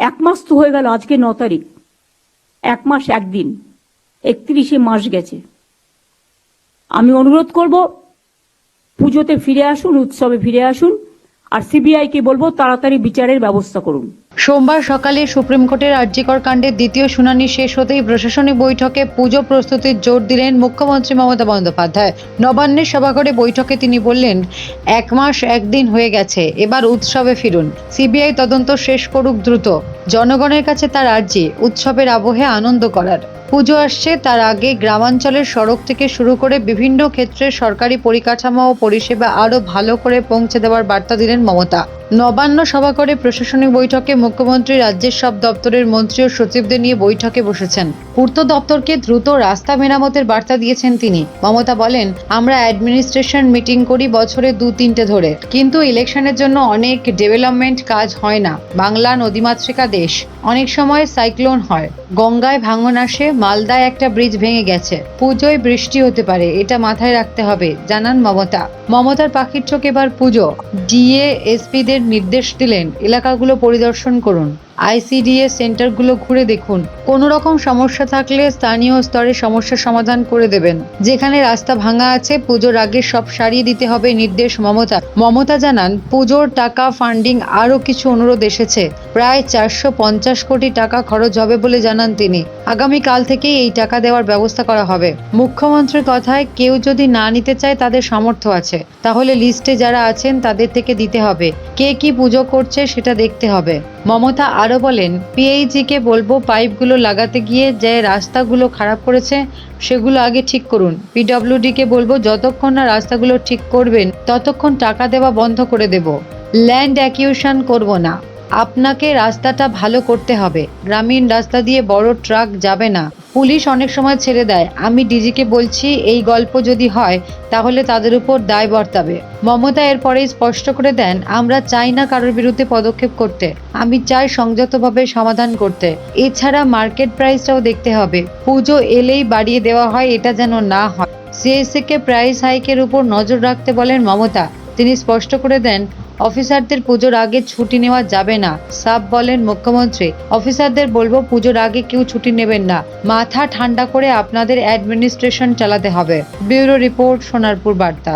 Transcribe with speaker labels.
Speaker 1: এক মাস তো হয়ে গেল, আজকে 9 তারিখ, 1 মাস 1 দিন, 31শে মাস গেছে। আমি অনুরোধ করব পুজোতে ফিরে আসুন, উৎসবে ফিরে আসুন, আর সিবিআইকে বলবো তাড়াতাড়ি বিচারের ব্যবস্থা করুন।
Speaker 2: সোমবার সকালে সুপ্রিম কোর্টের আরজিকর কাণ্ডের দ্বিতীয় শুনানি শেষ হতেই প্রশাসনিক বৈঠকে পুজো প্রস্তুতির জোর দিলেন মুখ্যমন্ত্রী মমতা বন্দ্যোপাধ্যায়। নবান্নের সভাঘরে বৈঠকে তিনি বললেন, 1 মাস 1 দিন হয়ে গেছে, এবার উৎসবে ফিরুন। সিবিআই তদন্ত শেষ করুক দ্রুত। জনগণের কাছে তার আর্জি উৎসবের আবহে আনন্দ করার। পুজো আসছে, তার আগে গ্রামাঞ্চলের সড়ক থেকে শুরু করে বিভিন্ন ক্ষেত্রে সরকারি পরিকাঠামো ও পরিষেবা আরও ভালো করে পৌঁছে দেওয়ার বার্তা দিলেন মমতা। নবান্ন সভাঘরে প্রশাসনিক বৈঠকে মুখ্যমন্ত্রী রাজ্যের সব দপ্তরের মন্ত্রী ও সচিবদের নিয়ে বৈঠকে বসেছেন। পূর্ত দপ্তরকে দ্রুত রাস্তা মেরামতের বার্তা দিয়েছেন তিনি। মমতা বলেন, আমরা অ্যাডমিনিস্ট্রেশন মিটিং করি বছরে 2-3টে ধরে, কিন্তু ইলেকশনের জন্য অনেক ডেভেলপমেন্ট কাজ হয় না। বাংলা নদীমাতৃকা দেশ, অনেক সময় সাইক্লোন হয়, গঙ্গায় ভাঙন আসে, মালদায় একটা ব্রিজ ভেঙে গেছে, পুজোয় বৃষ্টি হতে পারে, এটা মাথায় রাখতে হবে, জানান মমতা। মমতার পাখির চোখ এবার পুজো। ডিএ এসপিদের নির্দেশ দিলেন, এলাকাগুলো পরিদর্শন করুন, আইসিডিএস সেন্টারগুলো ঘুরে দেখুন, কোনো রকম সমস্যা থাকলে স্থানীয় স্তরে সমস্যার সমাধান করে দেবেন। যেখানে রাস্তা ভাঙা আছে পুজোর আগে সব সারিয়ে দিতে হবে, নির্দেশ মমতা জানান, পুজোর টাকা ফান্ডিং আরও কিছু অনুরোধ এসেছে, প্রায় 450 কোটি টাকা খরচ হবে বলে জানান তিনি। আগামীকাল থেকেই এই টাকা দেওয়ার ব্যবস্থা করা হবে। মুখ্যমন্ত্রীর কথায়, কেউ যদি না নিতে চায় তাদের সামর্থ্য আছে, তাহলে লিস্টে যারা আছেন তাদের থেকে দিতে হবে, কে কি পুজো করছে সেটা দেখতে হবে। মমতা আরও বলেন, পিএইচইকে বলবো পাইপগুলো লাগাতে গিয়ে যে রাস্তাগুলো খারাপ করেছে সেগুলো আগে ঠিক করুন। পিডব্লিউডিকে বলবো যতক্ষণ না রাস্তাগুলো ঠিক করবেন ততক্ষণ টাকা দেওয়া বন্ধ করে দেব। ল্যান্ড অ্যাকিউশন করব না, আপনাকে রাস্তাটা ভালো করতে হবে। গ্রামীণ রাস্তা দিয়ে বড় ট্রাক যাবে না, পুলিশ অনেক সময় ছেড়ে দেয়। আমি ডিজিকে বলছি, এই গল্প যদি হয় তাহলে তাদের উপর দায় বর্তাবে। মমতা এরপরেই স্পষ্ট করে দেন, আমরা চাই না কারোর বিরুদ্ধে পদক্ষেপ করতে, আমি চাই সংযতভাবে সমাধান করতে। এছাড়া মার্কেট প্রাইসটাও দেখতে হবে, পুজো এলেই বাড়িয়ে দেওয়া হয় এটা যেন না হয়। সিএসসিকে প্রাইস হাইকের উপর নজর রাখতে বলেন মমতা। তিনি স্পষ্ট করে দেন, অফিসারদের পুজোর আগে ছুটি নেওয়া যাবে না। সাফ বলেন মুখ্যমন্ত্রী, অফিসারদের বলবো পুজোর আগে কেউ ছুটি নেবেন না, মাথা ঠান্ডা করে আপনাদের অ্যাডমিনিস্ট্রেশন চালাতে হবে। ব্যুরো রিপোর্ট, সোনারপুর বার্তা।